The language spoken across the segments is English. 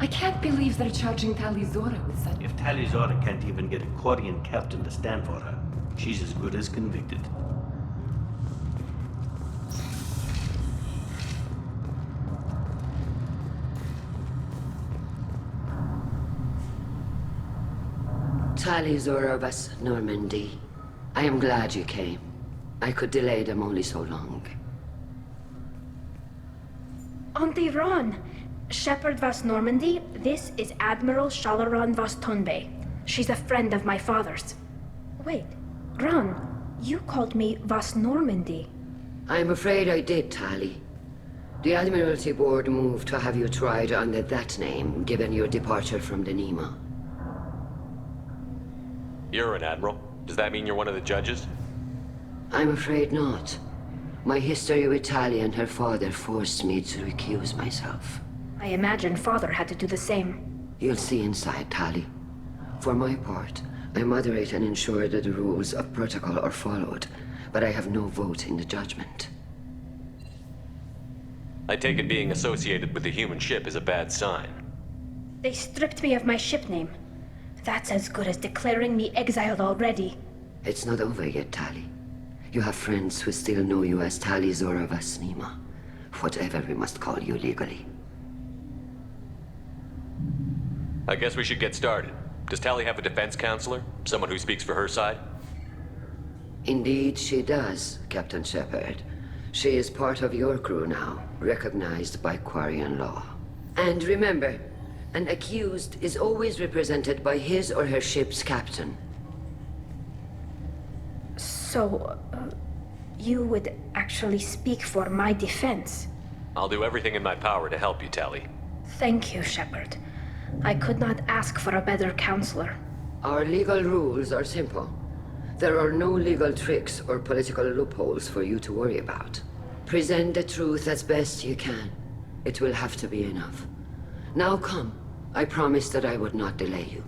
I can't believe they're charging Talizora with such... If Talizora can't even get a Quarian captain to stand for her, she's as good as convicted. Talizora of us, Normandy. I am glad you came. I could delay them only so long. Auntie Ron! Shepherd Vas Normandy, this is Admiral Shalaron Vas Tonbe. She's a friend of my father's. Wait, Ron, you called me Vas Normandy. I'm afraid I did, Tali. The Admiralty Board moved to have you tried under that name, given your departure from the Nima. You're an admiral. Does that mean you're one of the judges? I'm afraid not. My history with Tali and her father forced me to recuse myself. I imagine father had to do the same. You'll see inside, Tali. For my part, I moderate and ensure that the rules of protocol are followed, but I have no vote in the judgment. I take it being associated with the human ship is a bad sign. They stripped me of my ship name. That's as good as declaring me exiled already. It's not over yet, Tali. You have friends who still know you as Talizora Vas Nima. Whatever we must call you legally. I guess we should get started. Does Tali have a defense counselor? Someone who speaks for her side? Indeed she does, Captain Shepard. She is part of your crew now, recognized by Quarian law. And remember, an accused is always represented by his or her ship's captain. So, you would actually speak for my defense? I'll do everything in my power to help you, Tali. Thank you, Shepard. I could not ask for a better counselor. Our legal rules are simple. There are no legal tricks or political loopholes for you to worry about. Present the truth as best you can. It will have to be enough. Now come. I promised that I would not delay you.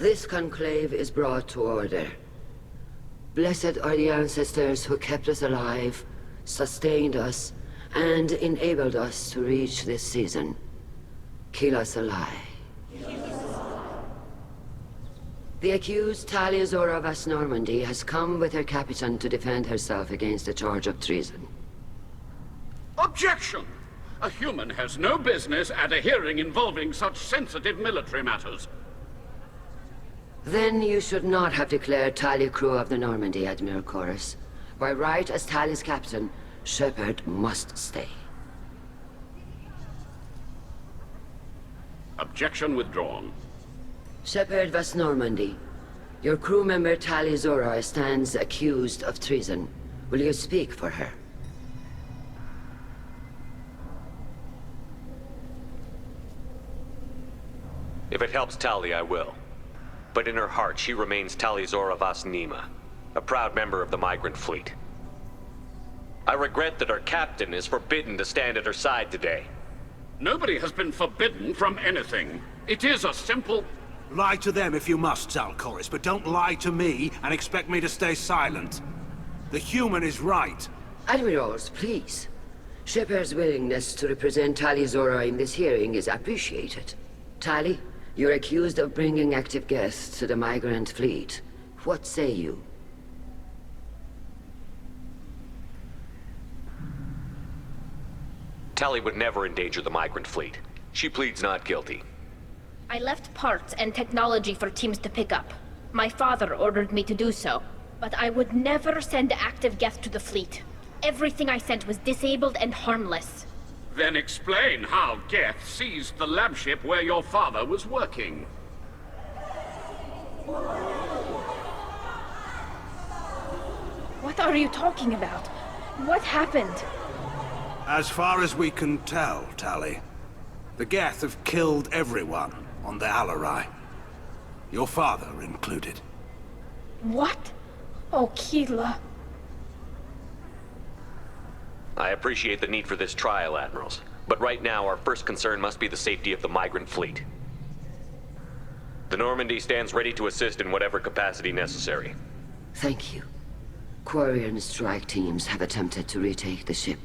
This conclave is brought to order. Blessed are the ancestors who kept us alive, sustained us, and enabled us to reach this season. Keep us alive. The accused Talizora Vas Normandy has come with her captain to defend herself against a charge of treason. Objection! A human has no business at a hearing involving such sensitive military matters. Then you should not have declared Tali crew of the Normandy, Admiral Chorus. By right as Tali's captain, Shepard must stay. Objection withdrawn. Shepard Vas Normandy, your crew member Talizora stands accused of treason. Will you speak for her? If it helps Tali, I will. But in her heart, she remains Talizora Vas Nima, a proud member of the migrant fleet. I regret that her captain is forbidden to stand at her side today. Nobody has been forbidden from anything. It is a simple... Lie to them if you must, Zalcoris, but don't lie to me and expect me to stay silent. The human is right. Admirals, please. Shepard's willingness to represent Talizora in this hearing is appreciated. Tali, you're accused of bringing active guests to the migrant fleet. What say you? Tali would never endanger the migrant fleet. She pleads not guilty. I left parts and technology for teams to pick up. My father ordered me to do so, but I would never send active guests to the fleet. Everything I sent was disabled and harmless. Then explain how Geth seized the lab ship where your father was working. What are you talking about? What happened? As far as we can tell, Tali, the Geth have killed everyone on the Alarai. Your father included. What? Oh, Keela. I appreciate the need for this trial, Admirals. But right now, our first concern must be the safety of the migrant fleet. The Normandy stands ready to assist in whatever capacity necessary. Thank you. Quarry and strike teams have attempted to retake the ship,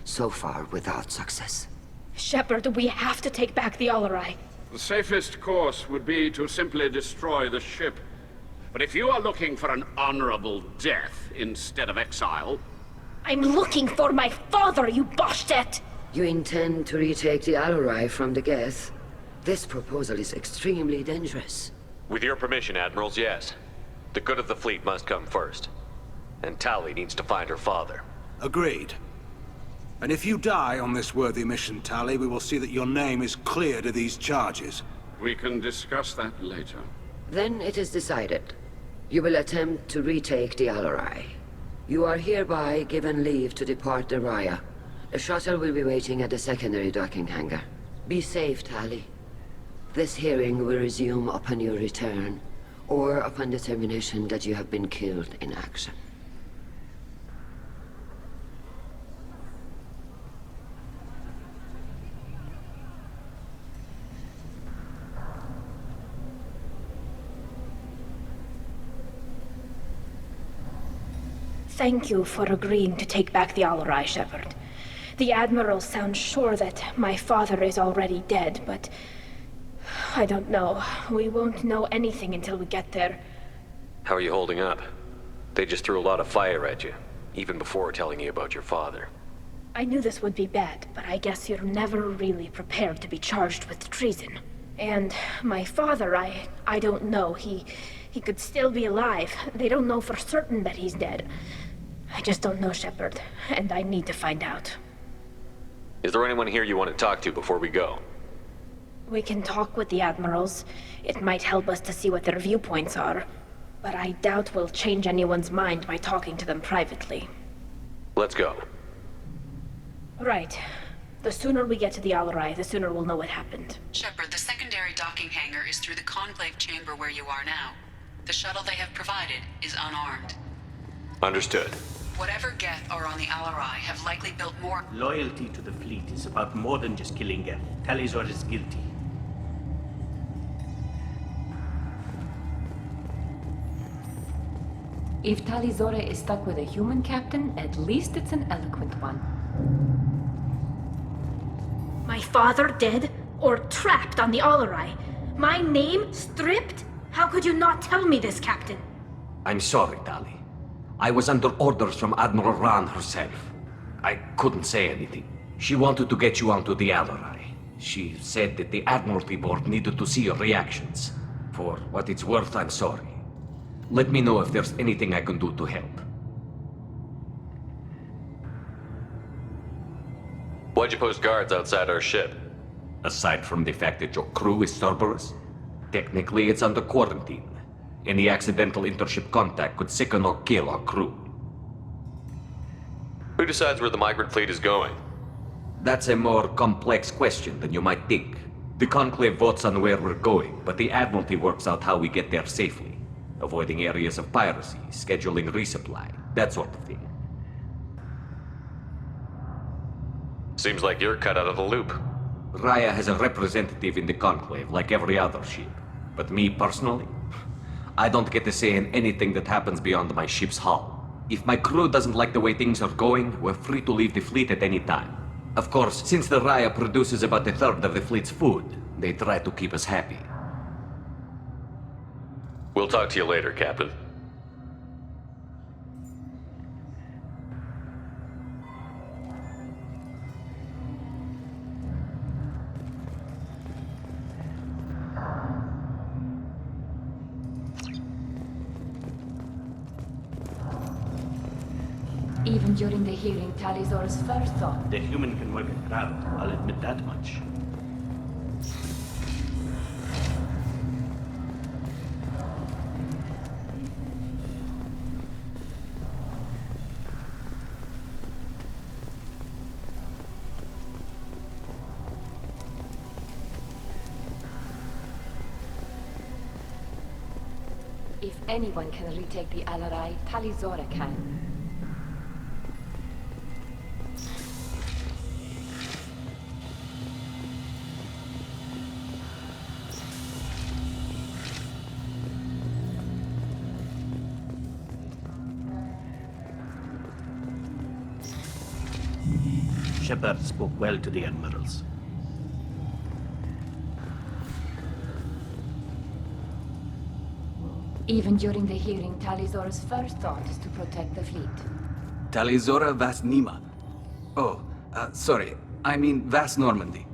so far without success. Shepard, we have to take back the Alarai. The safest course would be to simply destroy the ship. But if you are looking for an honorable death instead of exile... I'm looking for my father, you bastet! You intend to retake the Alarai from the Geth? This proposal is extremely dangerous. With your permission, Admirals, yes. The good of the fleet must come first. And Tali needs to find her father. Agreed. And if you die on this worthy mission, Tali, we will see that your name is cleared of these charges. We can discuss that later. Then it is decided. You will attempt to retake the Alarai. You are hereby given leave to depart the Raya. The shuttle will be waiting at the secondary docking hangar. Be safe, Tali. This hearing will resume upon your return, or upon determination that you have been killed in action. Thank you for agreeing to take back the Alarai, Shepard. The Admiral sounds sure that my father is already dead, but... I don't know. We won't know anything until we get there. How are you holding up? They just threw a lot of fire at you, even before telling you about your father. I knew this would be bad, but I guess you're never really prepared to be charged with treason. And my father, I don't know. He could still be alive. They don't know for certain that he's dead. I just don't know, Shepard, and I need to find out. Is there anyone here you want to talk to before we go? We can talk with the Admirals. It might help us to see what their viewpoints are. But I doubt we'll change anyone's mind by talking to them privately. Let's go. Right. The sooner we get to the Alarai, the sooner we'll know what happened. Shepard, the secondary docking hangar is through the Conclave chamber where you are now. The shuttle they have provided is unarmed. Understood. Whatever Geth are on the Alarai have likely built more... Loyalty to the fleet is about more than just killing Geth. Talizor is guilty. If Talizora is stuck with a human captain, at least it's an eloquent one. My father dead? Or trapped on the Alarai? My name stripped? How could you not tell me this, Captain? I'm sorry, Tali. I was under orders from Admiral Ran herself. I couldn't say anything. She wanted to get you onto the Alarai. She said that the Admiralty Board needed to see your reactions. For what it's worth, I'm sorry. Let me know if there's anything I can do to help. Why'd you post guards outside our ship? Aside from the fact that your crew is Cerberus, technically it's under quarantine. Any accidental intership contact could sicken or kill our crew. Who decides where the migrant fleet is going? That's a more complex question than you might think. The Conclave votes on where we're going, but the Admiralty works out how we get there safely. Avoiding areas of piracy, scheduling resupply, that sort of thing. Seems like you're cut out of the loop. Raya has a representative in the Conclave, like every other ship. But me personally, I don't get to say in anything that happens beyond my ship's hull. If my crew doesn't like the way things are going, we're free to leave the fleet at any time. Of course, since the Raya produces about a third of the fleet's food, they try to keep us happy. We'll talk to you later, Captain. Even during the hearing, Talizor's first thought... The human can work a crowd, I'll admit that much. anyone can retake the Alarai, Talizora can. Shepard spoke well to the admirals. Even during the hearing, Talizora's first thought is to protect the fleet. Talizora Vast Nima. Oh, sorry. I mean Vast Normandy.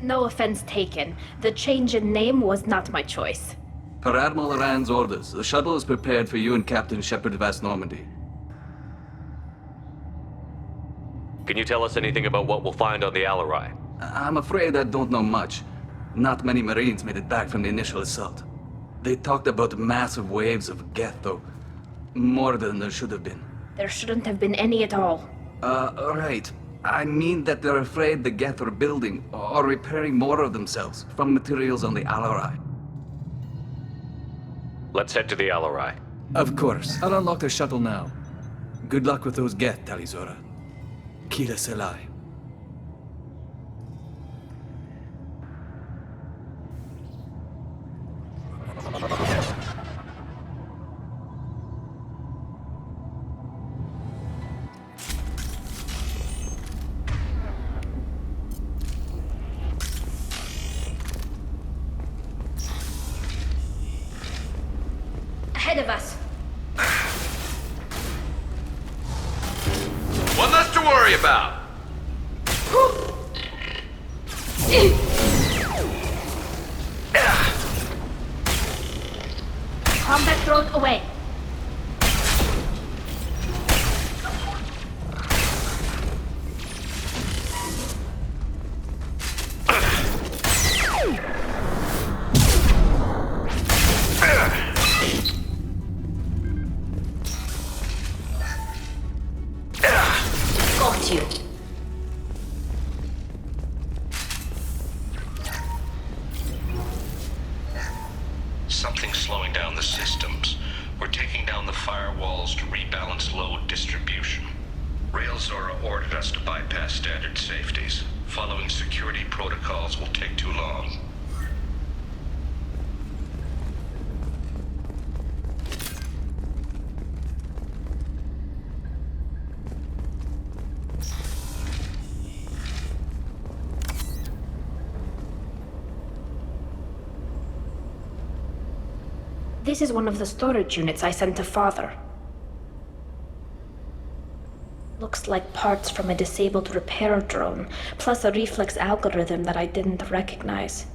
No offense taken. The change in name was not my choice. Per Admiral Rand's orders, the shuttle is prepared for you and Captain Shepard Vast Normandy. Can you tell us anything about what we'll find on the Alarai? I'm afraid I don't know much. Not many Marines made it back from the initial assault. They talked about massive waves of Geth, though. More than there should have been. There shouldn't have been any at all. Right. I mean that they're afraid the Geth are building or repairing more of themselves from materials on the Alarai. Let's head to the Alarai. Of course. I'll unlock the shuttle now. Good luck with those Geth, Talizora. Kila Selai. Ahead of us. One less to worry about. Combat drone away. Got you. Something's slowing down the systems. We're taking down the firewalls to rebalance load distribution. Railzora ordered us to bypass standard safeties. Following security protocols will take too long. This is one of the storage units I sent to Father. Looks like parts from a disabled repair drone, plus a reflex algorithm that I didn't recognize.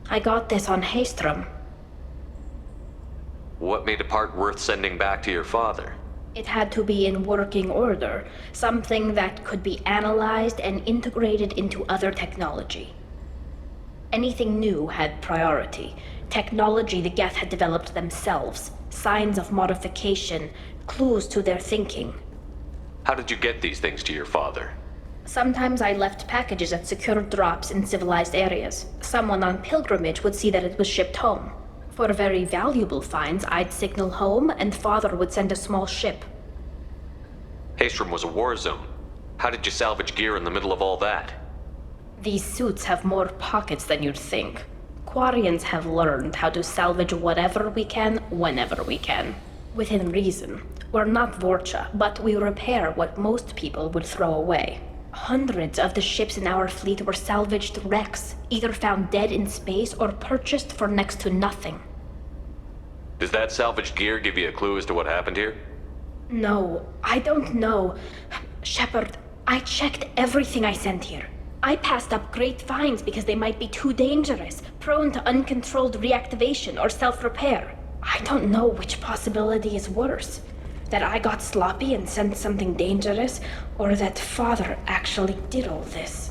I got this on Haystrom. What made a part worth sending back to your father? It had to be in working order, something that could be analyzed and integrated into other technology. Anything new had priority. Technology the Geth had developed themselves, signs of modification, clues to their thinking. How did you get these things to your father? Sometimes I left packages at secure drops in civilized areas. Someone on pilgrimage would see that it was shipped home. For very valuable finds, I'd signal home, and Father would send a small ship. Haystrom was a war zone. How did you salvage gear in the middle of all that? These suits have more pockets than you'd think. Quarians have learned how to salvage whatever we can, whenever we can. Within reason. We're not Vorcha, but we repair what most people would throw away. Hundreds of the ships in our fleet were salvaged wrecks, either found dead in space or purchased for next to nothing. Does that salvaged gear give you a clue as to what happened here? No, I don't know. Shepard, I checked everything I sent here. I passed up great finds because they might be too dangerous, prone to uncontrolled reactivation or self-repair. I don't know which possibility is worse. That I got sloppy and sent something dangerous, or that Father actually did all this.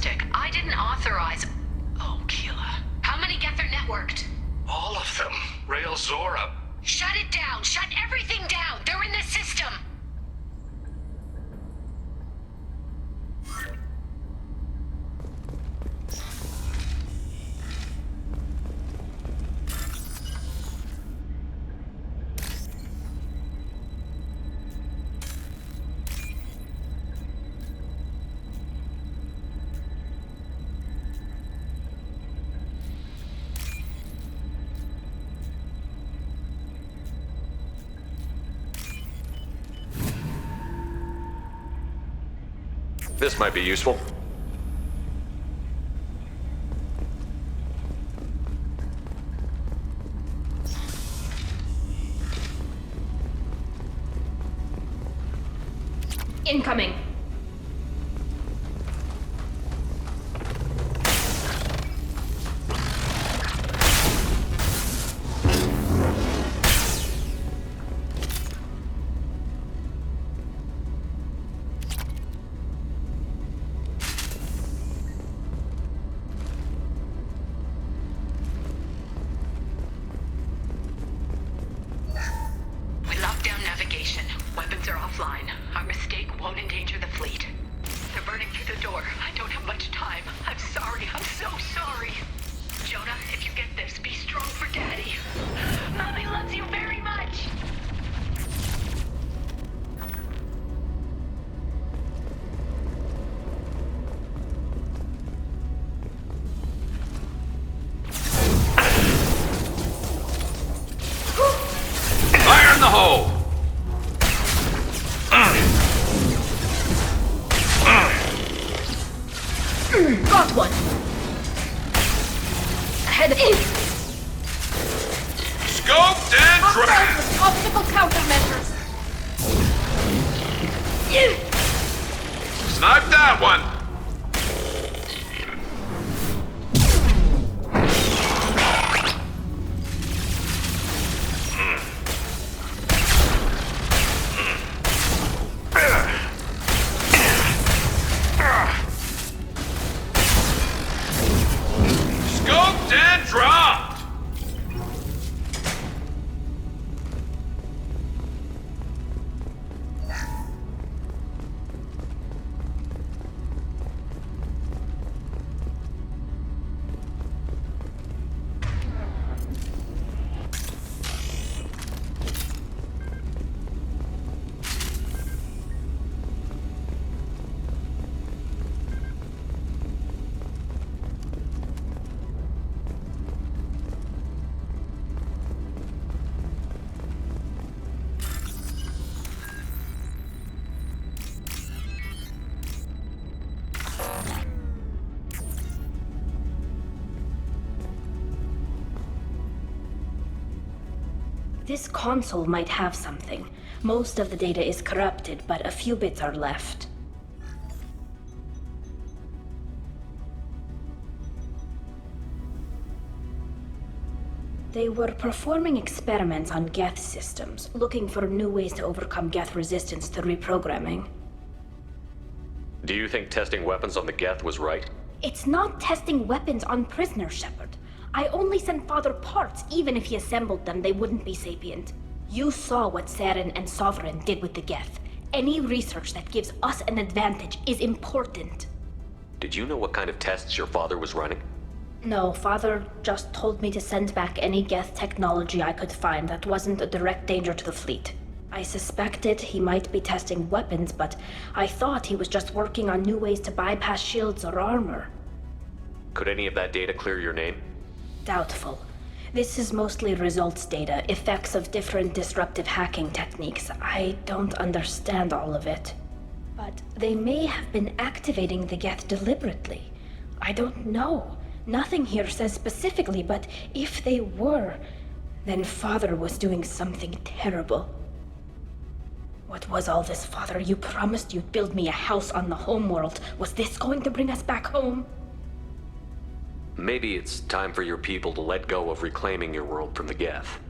diagnostic. I didn't authorize... Oh, Keela. How many Geth are networked? All of them. Rail Zora. Shut it down! Shut everything down! They're in the system! This might be useful. Incoming. We locked down navigation. Weapons are offline. Our mistake won't endanger the fleet. They're burning through the door. I don't have much time. I'm sorry. I'm so sorry. Jonah, if you get this, be strong for Daddy. Mommy loves you very much. Fire in the hole! Got one. Ahead of it. Scoped and tracked! Optical countermeasures. Snipe that one! Scoped and dropped! This console might have something. Most of the data is corrupted, but a few bits are left. They were performing experiments on Geth systems, looking for new ways to overcome Geth resistance to reprogramming. Do you think testing weapons on the Geth was right? It's not testing weapons on prisoners, Shepard. I only sent Father parts. Even if he assembled them, they wouldn't be sapient. You saw what Saren and Sovereign did with the Geth. Any research that gives us an advantage is important. Did you know what kind of tests your father was running? No, Father just told me to send back any Geth technology I could find that wasn't a direct danger to the fleet. I suspected he might be testing weapons, but I thought he was just working on new ways to bypass shields or armor. Could any of that data clear your name? Doubtful. This is mostly results data, effects of different disruptive hacking techniques. I don't understand all of it. But they may have been activating the Geth deliberately. I don't know. Nothing here says specifically, but if they were, then Father was doing something terrible. What was all this, Father? You promised you'd build me a house on the homeworld. Was this going to bring us back home? Maybe it's time for your people to let go of reclaiming your world from the Geth.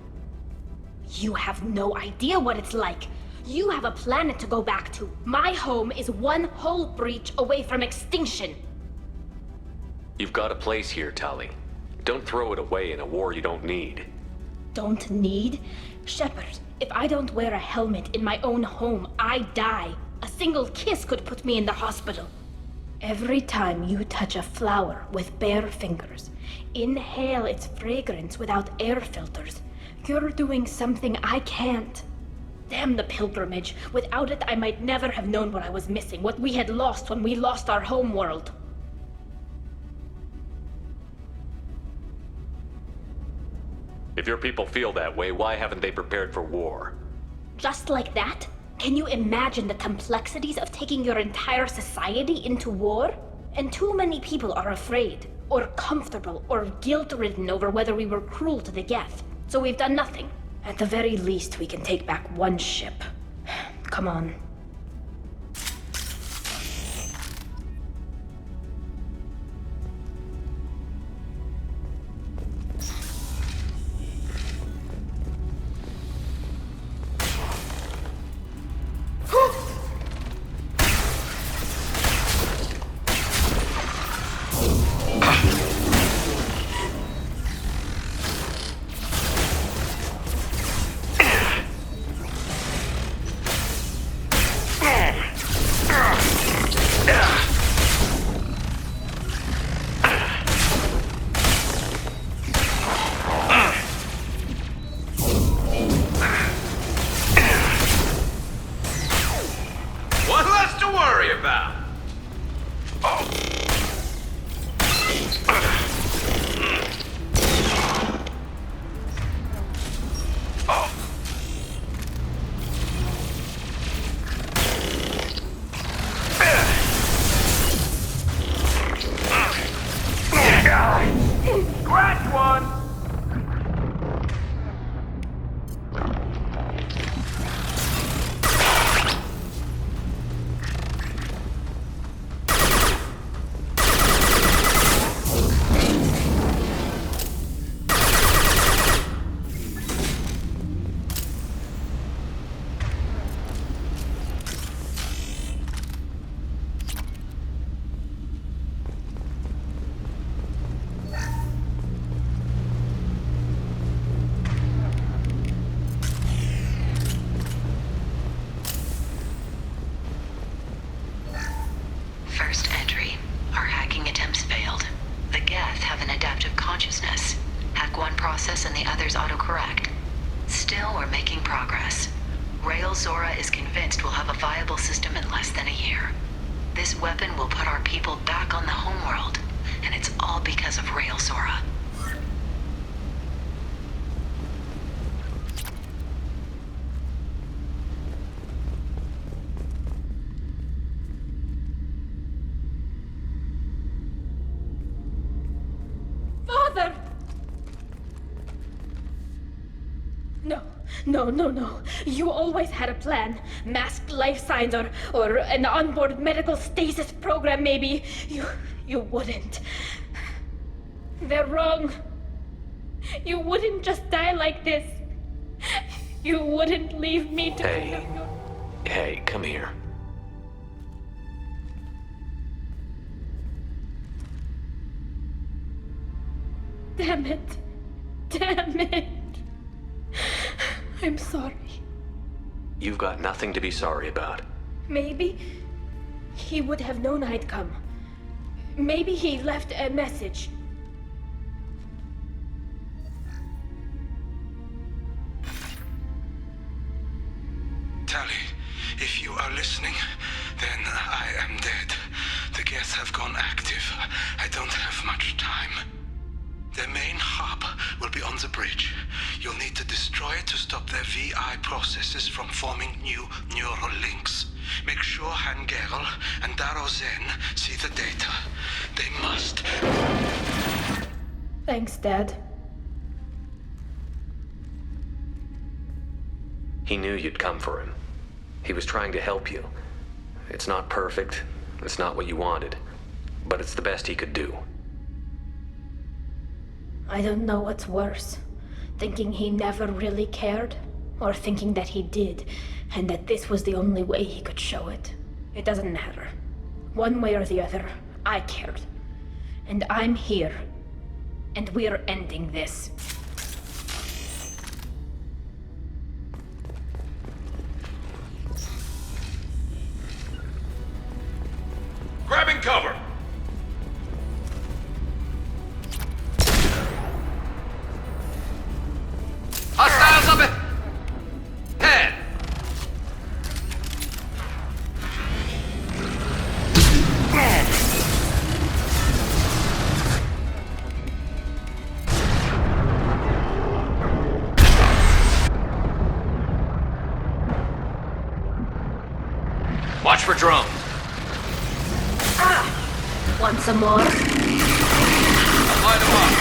You have no idea what it's like. You have a planet to go back to. My home is one hull breach away from extinction. You've got a place here, Tali. Don't throw it away in a war you don't need. Don't need? Shepard, if I don't wear a helmet in my own home, I die. A single kiss could put me in the hospital. Every time you touch a flower with bare fingers, inhale its fragrance without air filters, you're doing something I can't. Damn the pilgrimage. Without it, I might never have known what I was missing, what we had lost when we lost our home world. If your people feel that way, why haven't they prepared for war? Just like that? Can you imagine the complexities of taking your entire society into war? And too many people are afraid, or comfortable, or guilt-ridden over whether we were cruel to the Geth. So we've done nothing. At the very least, we can take back one ship. Come on. First entry. Our hacking attempts failed. The Geth have an adaptive consciousness. Hack one process and the others autocorrect. Still, we're making progress. Rael Zora is convinced we'll have a viable system in less than a year. This weapon will put our people back on the homeworld, and it's all because of Rael Zora. Father! No. You always had a plan. Masked life signs or an onboard medical stasis program, maybe. You wouldn't. They're wrong. You wouldn't just die like this. You wouldn't leave me to... Hey, come here. Damn it. I'm sorry. You've got nothing to be sorry about. Maybe he would have known I'd come. Maybe he left a message. Tali, if you are listening, then I am dead. The Geth have gone active. I don't have much time. Their main hub will be on the bridge. You'll need to destroy it to stop their VI processes from forming new neural links. Make sure Hangerl and Daro Zen see the data. They must. Thanks, Dad. He knew you'd come for him. He was trying to help you. It's not perfect. It's not what you wanted. But it's the best he could do. I don't know what's worse. Thinking he never really cared, or thinking that he did, and that this was the only way he could show it. It doesn't matter. One way or the other, I cared. And I'm here. And we're ending this. Grabbing cover! Hostiles up ahead! Watch for drones. Want some more? Light them up.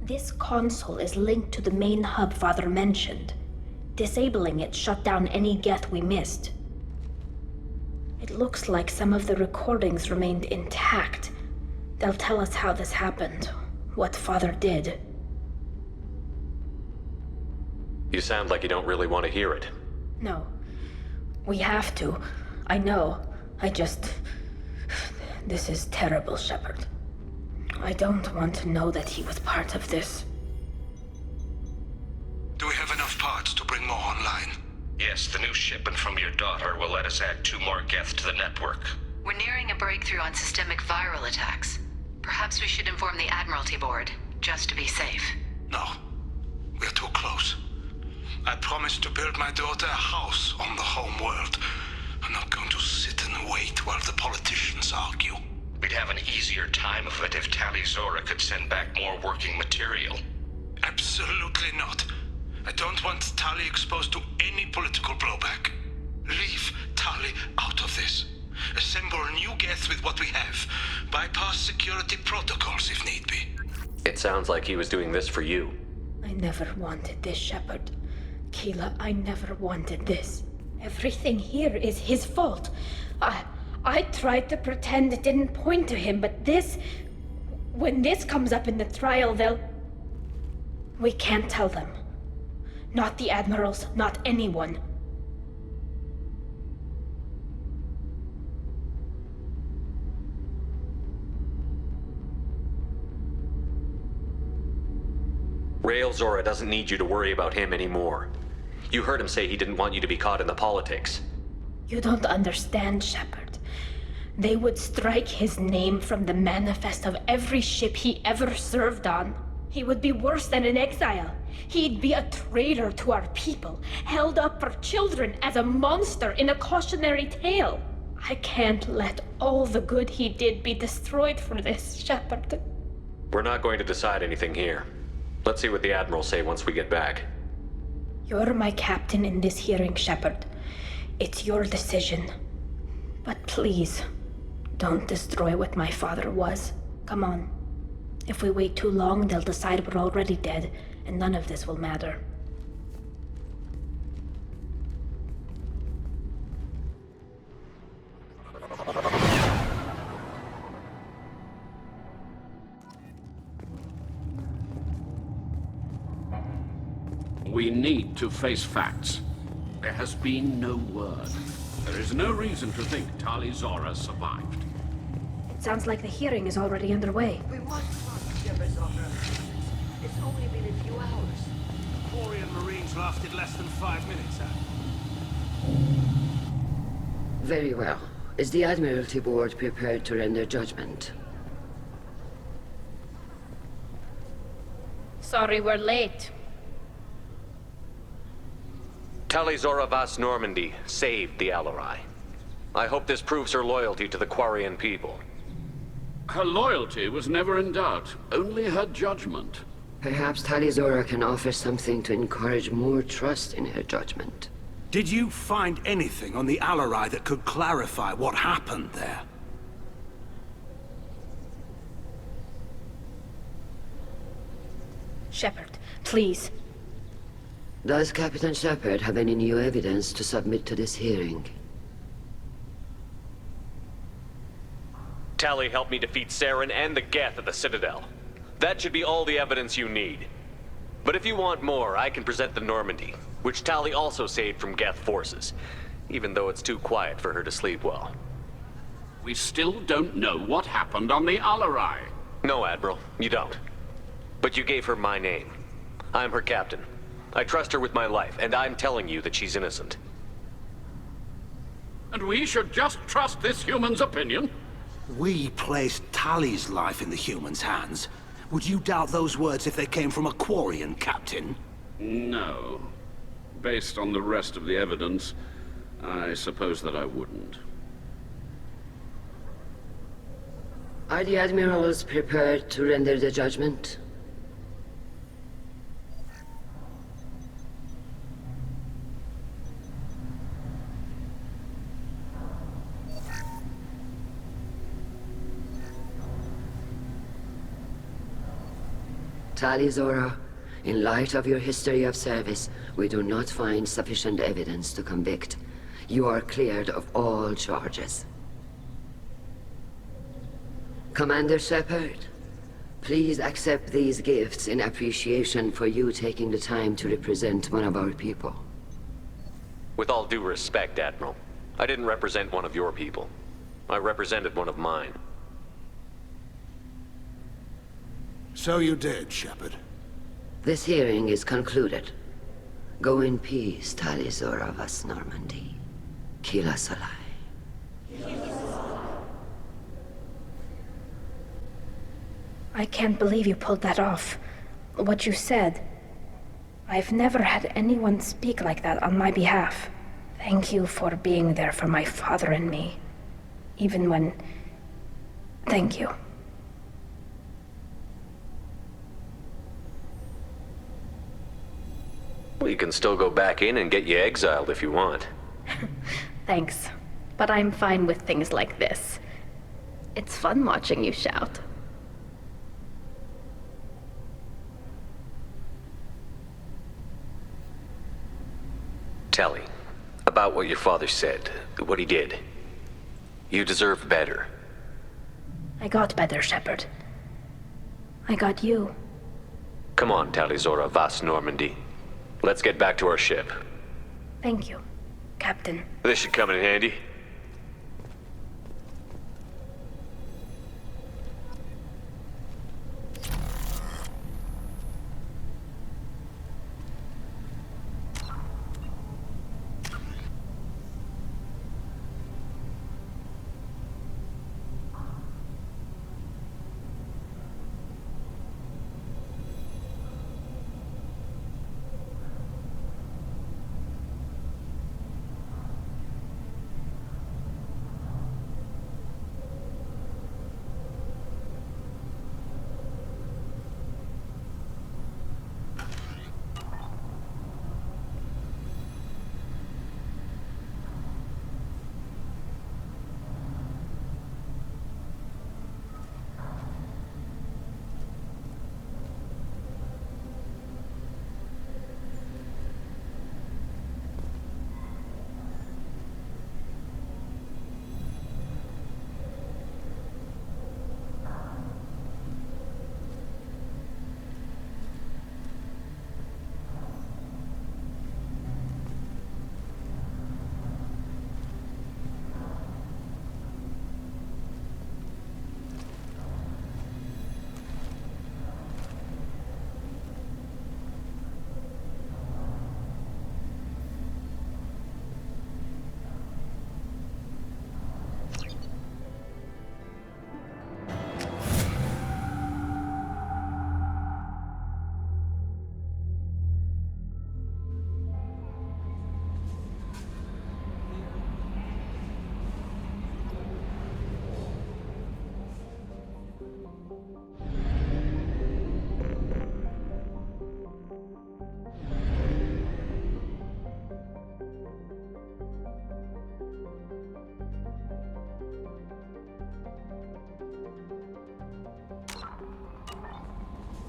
This console is linked to the main hub Father mentioned. Disabling it shut down any Geth we missed. It looks like some of the recordings remained intact. They'll tell us how this happened, what Father did. You sound like you don't really want to hear it. No. We have to. I know. This is terrible, Shepard. I don't want to know that he was part of this. Do we have enough parts to bring more online? Yes, the new shipment from your daughter will let us add 2 more Geth to the network. We're nearing a breakthrough on systemic viral attacks. Perhaps we should inform the Admiralty Board, just to be safe. No. We're too close. I promised to build my daughter a house on the home world. I'm not going to sit and wait while the politicians argue. We'd have an easier time of it if Tali Zora could send back more working material. Absolutely not. I don't want Tali exposed to any political blowback. Leave Tali out of this. Assemble new Geth with what we have. Bypass security protocols if need be. It sounds like he was doing this for you. I never wanted this, Shepard. Keela, I never wanted this. Everything here is his fault. I tried to pretend it didn't point to him, but this... When this comes up in the trial, they'll... We can't tell them. Not the admirals, not anyone. Rael Zora doesn't need you to worry about him anymore. You heard him say he didn't want you to be caught in the politics. You don't understand, Shepard. They would strike his name from the manifest of every ship he ever served on. He would be worse than an exile. He'd be a traitor to our people, held up for children as a monster in a cautionary tale. I can't let all the good he did be destroyed for this, Shepard. We're not going to decide anything here. Let's see what the Admirals say once we get back. You're my captain in this hearing, Shepard. It's your decision. But please, don't destroy what my father was. Come on. If we wait too long, they'll decide we're already dead, and none of this will matter. We need to face facts. There has been no word. There is no reason to think Tali Zora survived. It sounds like the hearing is already underway. We must trust Shepard's operations. It's only been a few hours. Quarian Marines lasted less than 5 minutes, huh? Very well. Is the Admiralty Board prepared to render judgment? Sorry we're late. Tali Zora Vas Normandy saved the Alarai. I hope this proves her loyalty to the Quarian people. Her loyalty was never in doubt, only her judgment. Perhaps Tali Zora can offer something to encourage more trust in her judgment. Did you find anything on the Alarai that could clarify what happened there? Shepard, please. Does Captain Shepard have any new evidence to submit to this hearing? Tali helped me defeat Saren and the Geth at the Citadel. That should be all the evidence you need. But if you want more, I can present the Normandy, which Tali also saved from Geth forces, even though it's too quiet for her to sleep well. We still don't know what happened on the Alarai. No, Admiral, you don't. But you gave her my name. I'm her captain. I trust her with my life, and I'm telling you that she's innocent. And we should just trust this human's opinion? We placed Tali's life in the human's hands. Would you doubt those words if they came from a Quarian, Captain? No. Based on the rest of the evidence, I suppose that I wouldn't. Are the admirals prepared to render the judgment? Tali Zora, in light of your history of service, we do not find sufficient evidence to convict. You are cleared of all charges. Commander Shepard, please accept these gifts in appreciation for you taking the time to represent one of our people. With all due respect, Admiral, I didn't represent one of your people. I represented one of mine. So you did, Shepard. This hearing is concluded. Go in peace, Tali Zora Vas Normandy. Kila Salai. I can't believe you pulled that off. What you said. I've never had anyone speak like that on my behalf. Thank you for being there for my father and me. Even when... Thank you. Well, you can still go back in and get you exiled if you want. Thanks. But I'm fine with things like this. It's fun watching you shout. Tali, about what your father said, what he did. You deserve better. I got better, Shepard. I got you. Come on, Tali Zora Vas Normandy. Let's get back to our ship. Thank you, Captain. This should come in handy.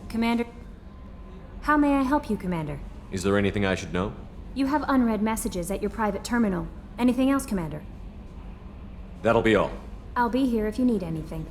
Commander... How may I help you, Commander? Is there anything I should know? You have unread messages at your private terminal. Anything else, Commander? That'll be all. I'll be here if you need anything.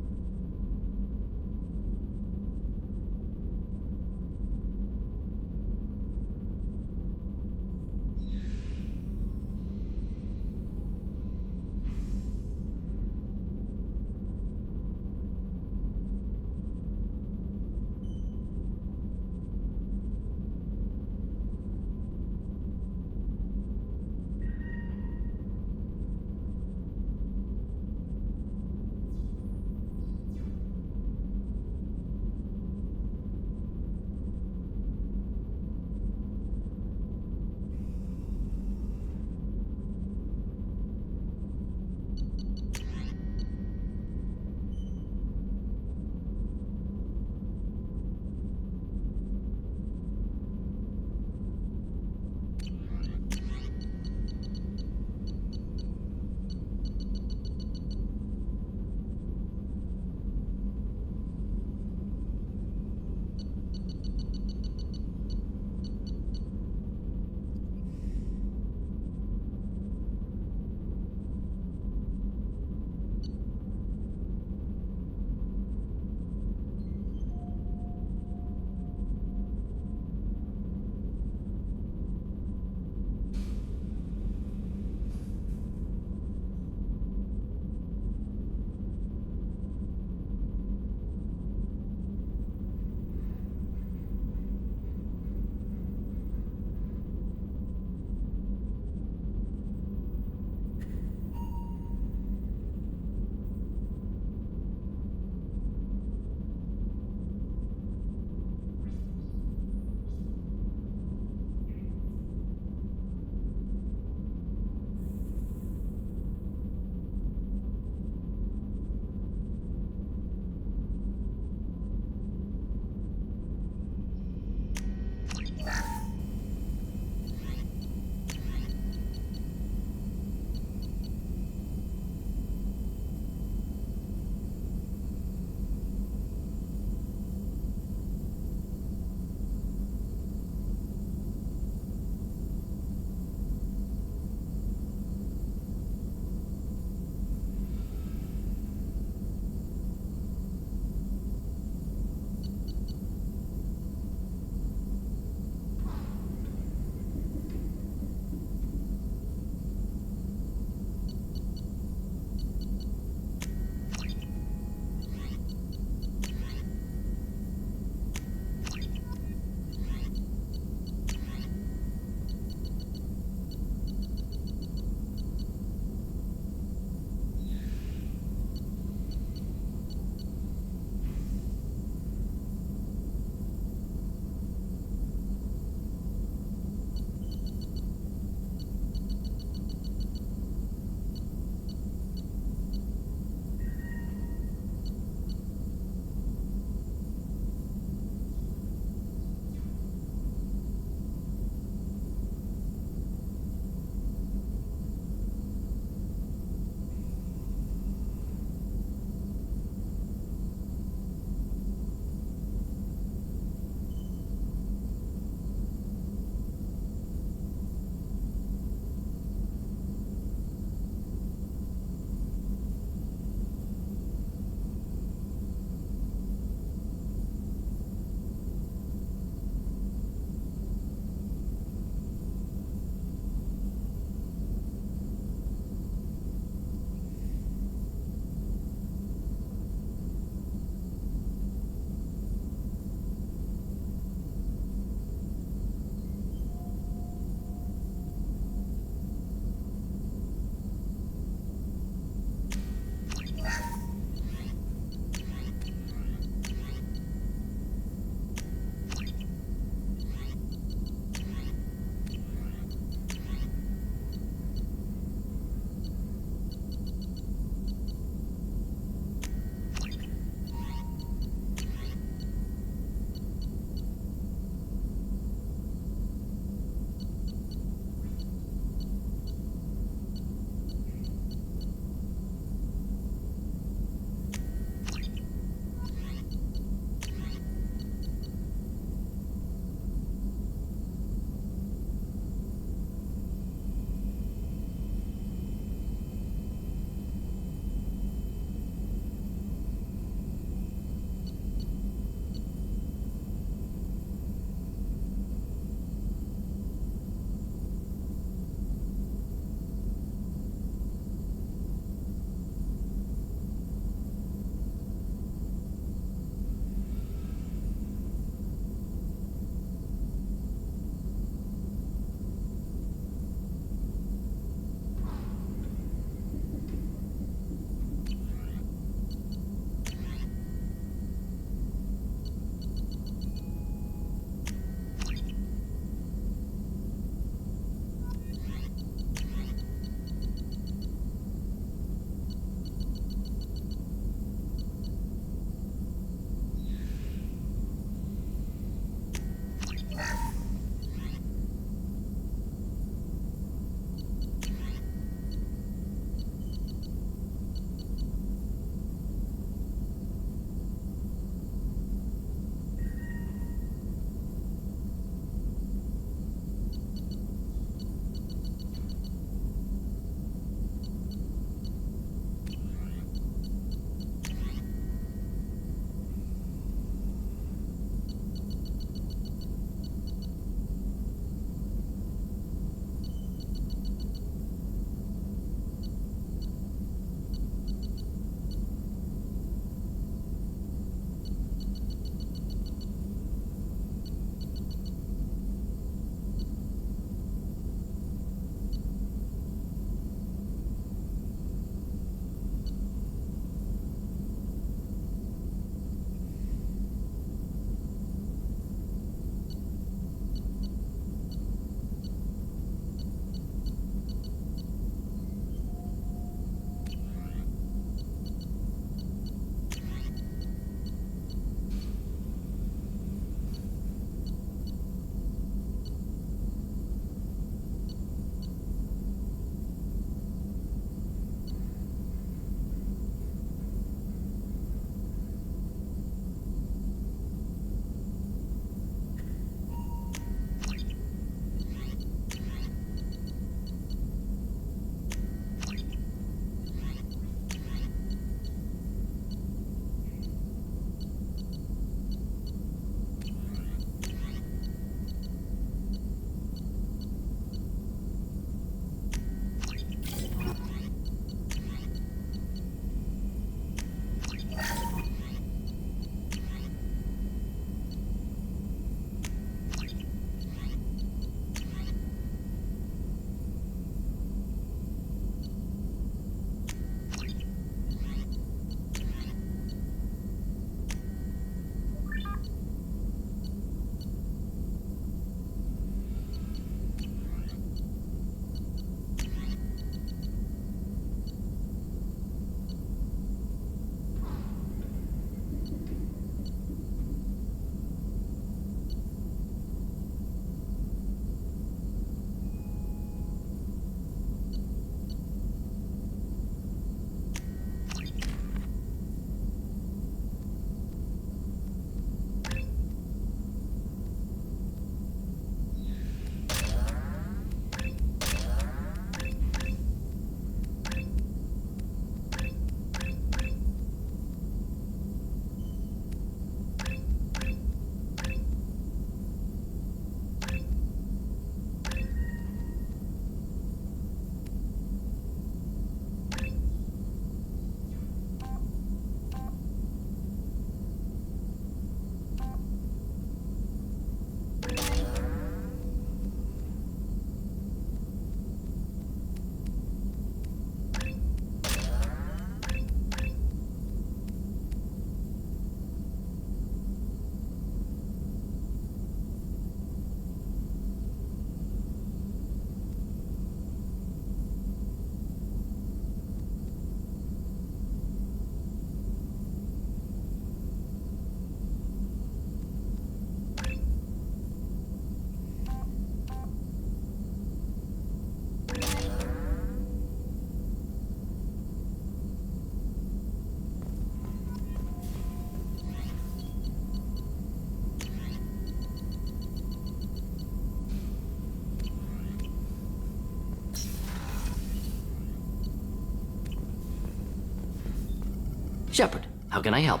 Shepard, how can I help?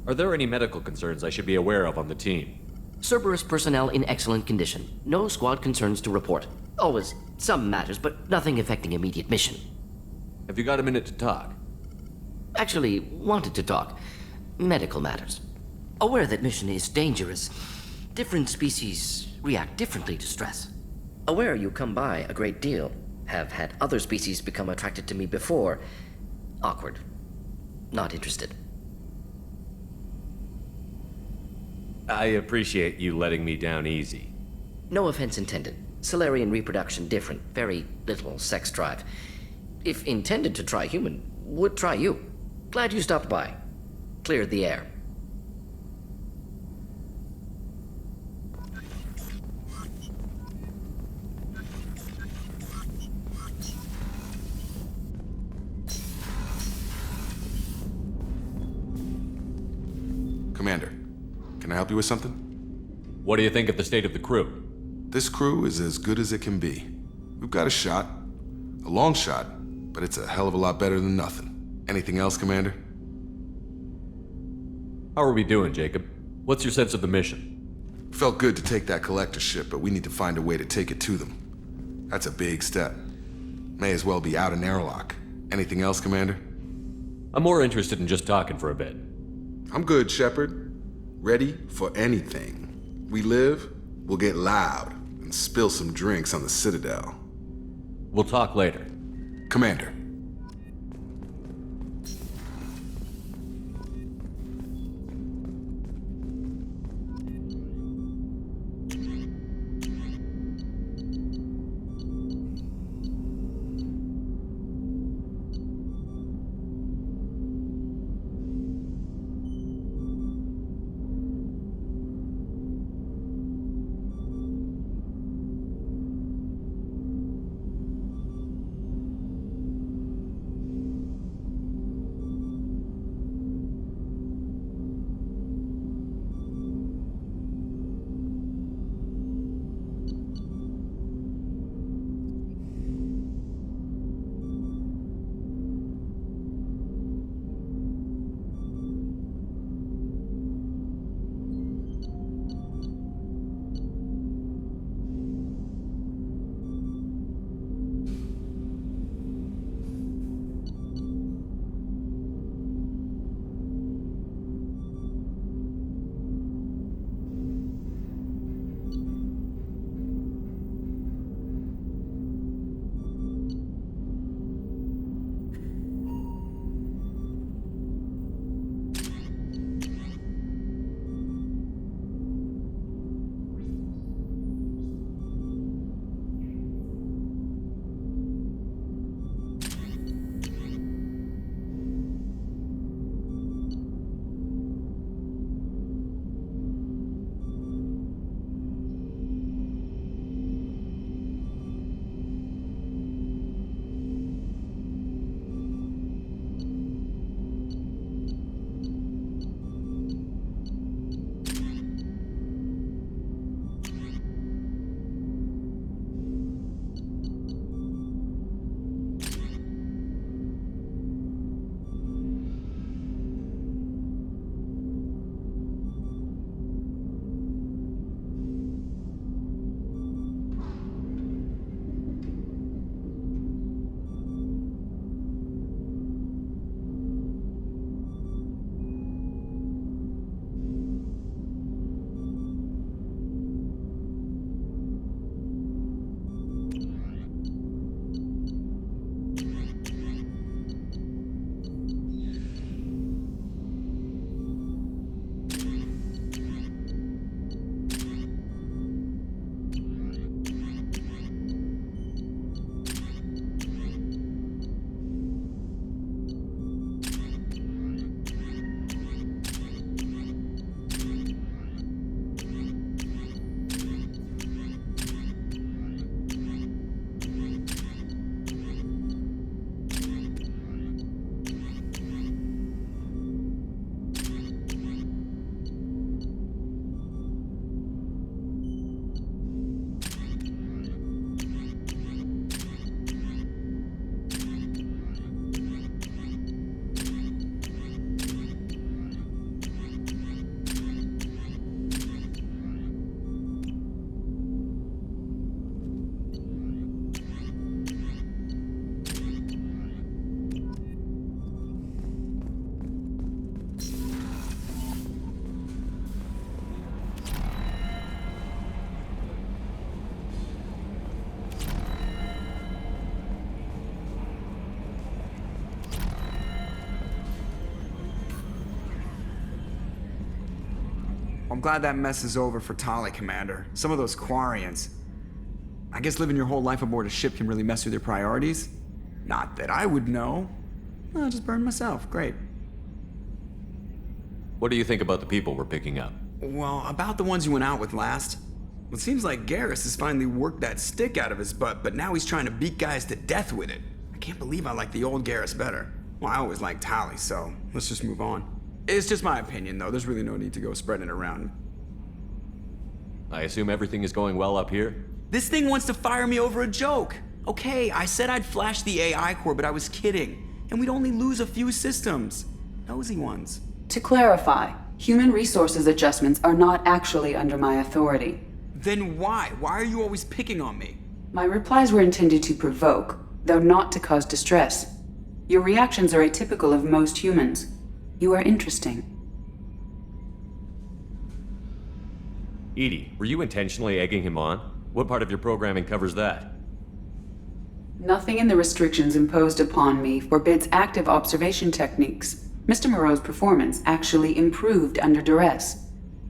Are there any medical concerns I should be aware of on the team? Cerberus personnel in excellent condition. No squad concerns to report. Always some matters, but nothing affecting immediate mission. Have you got a minute to talk? Actually, wanted to talk. Medical matters. Aware that mission is dangerous. Different species react differently to stress. Aware you come by a great deal. Have had other species become attracted to me before. Awkward. Not interested. I appreciate you letting me down easy. No offense intended. Solarian reproduction different. Very little sex drive. If intended to try human, would try you. Glad you stopped by. Cleared the air. Commander, can I help you with something? What do you think of the state of the crew? This crew is as good as it can be. We've got a shot. A long shot, but it's a hell of a lot better than nothing. Anything else, Commander? How are we doing, Jacob? What's your sense of the mission? Felt good to take that collector ship, but we need to find a way to take it to them. That's a big step. May as well be out in airlock. Anything else, Commander? I'm more interested in just talking for a bit. I'm good, Shepard. Ready for anything. We live, we'll get loud, and spill some drinks on the Citadel. We'll talk later. Commander. I'm glad that mess is over for Tali, Commander. Some of those Quarians. I guess living your whole life aboard a ship can really mess with your priorities. Not that I would know. I'll just burn myself. Great. What do you think about the people we're picking up? Well, about the ones you went out with last. It seems like Garrus has finally worked that stick out of his butt, but now he's trying to beat guys to death with it. I can't believe I like the old Garrus better. Well, I always liked Tali, so let's just move on. It's just my opinion, though. There's really no need to go spreading it around. I assume everything is going well up here? This thing wants to fire me over a joke. Okay, I said I'd flash the AI core, but I was kidding. And we'd only lose a few systems. Nosy ones. To clarify, human resources adjustments are not actually under my authority. Then why? Why are you always picking on me? My replies were intended to provoke, though not to cause distress. Your reactions are atypical of most humans. You are interesting. Edie, were you intentionally egging him on? What part of your programming covers that? Nothing in the restrictions imposed upon me forbids active observation techniques. Mr. Moreau's performance actually improved under duress.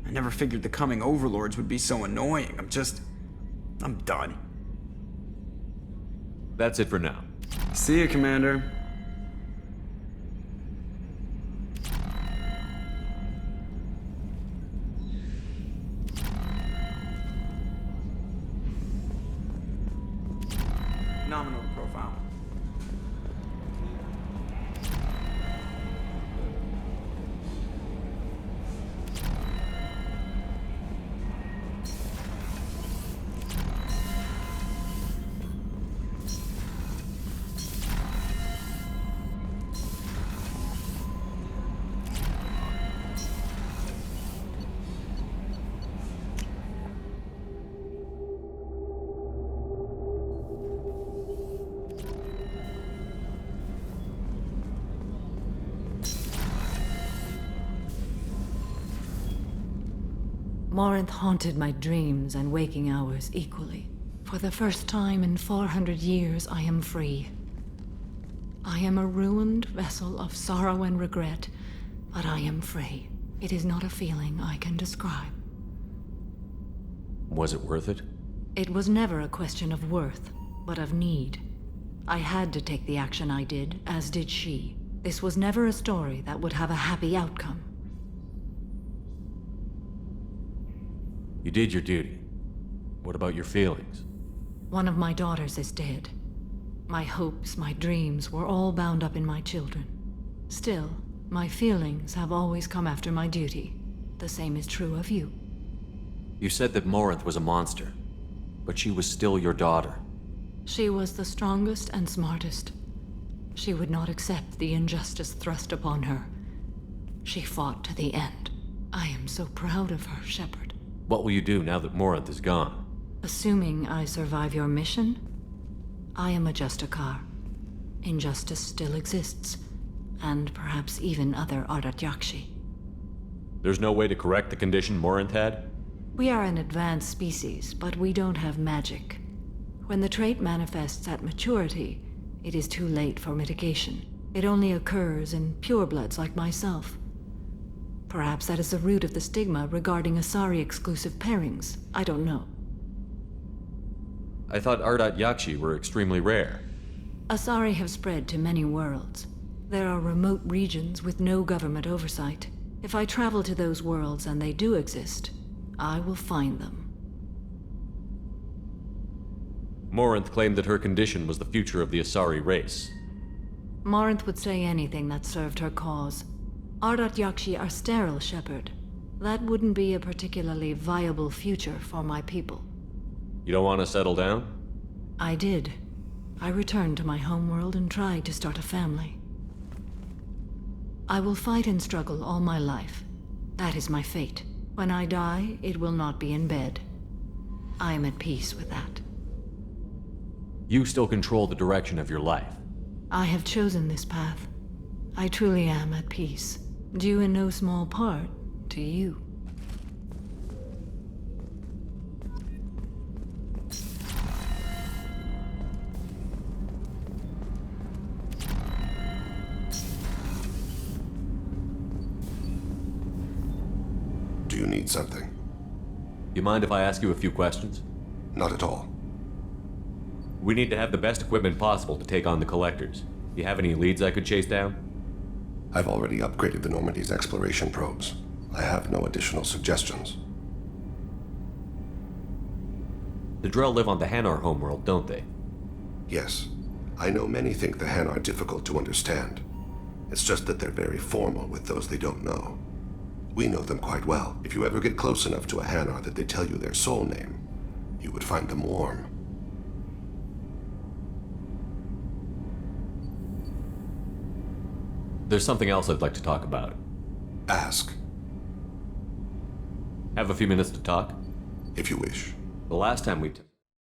I never figured the coming overlords would be so annoying. I'm done. That's it for now. See you, Commander. Nominal profile. Morinth haunted my dreams and waking hours equally. For the first time in 400 years, I am free. I am a ruined vessel of sorrow and regret, but I am free. It is not a feeling I can describe. Was it worth it? It was never a question of worth, but of need. I had to take the action I did, as did she. This was never a story that would have a happy outcome. You did your duty. What about your feelings? One of my daughters is dead. My hopes, my dreams were all bound up in my children. Still, my feelings have always come after my duty. The same is true of you. You said that Morinth was a monster, but she was still your daughter. She was the strongest and smartest. She would not accept the injustice thrust upon her. She fought to the end. I am so proud of her, Shepard. What will you do now that Morinth is gone? Assuming I survive your mission, I am a Justicar. Injustice still exists, and perhaps even other Ardat Yakshi. There's no way to correct the condition Morinth had? We are an advanced species, but we don't have magic. When the trait manifests at maturity, it is too late for mitigation. It only occurs in purebloods like myself. Perhaps that is the root of the stigma regarding Asari-exclusive pairings. I don't know. I thought Ardat Yakshi were extremely rare. Asari have spread to many worlds. There are remote regions with no government oversight. If I travel to those worlds and they do exist, I will find them. Morinth claimed that her condition was the future of the Asari race. Morinth would say anything that served her cause. Ardat Yakshi are sterile, Shepard. That wouldn't be a particularly viable future for my people. You don't want to settle down? I did. I returned to my homeworld and tried to start a family. I will fight and struggle all my life. That is my fate. When I die, it will not be in bed. I am at peace with that. You still control the direction of your life. I have chosen this path. I truly am at peace. Due in no small part to you. Do Do you need something? You mind if I ask you a few questions? Not at all. We need to have the best equipment possible to take on the collectors. You have any leads I could chase down? I've already upgraded the Normandy's exploration probes. I have no additional suggestions. The Drell live on the Hanar homeworld, don't they? Yes. I know many think the Han are difficult to understand. It's just that they're very formal with those they don't know. We know them quite well. If you ever get close enough to a Hanar that they tell you their soul name, you would find them warm. There's something else I'd like to talk about. Ask. Have a few minutes to talk? If you wish. The last time we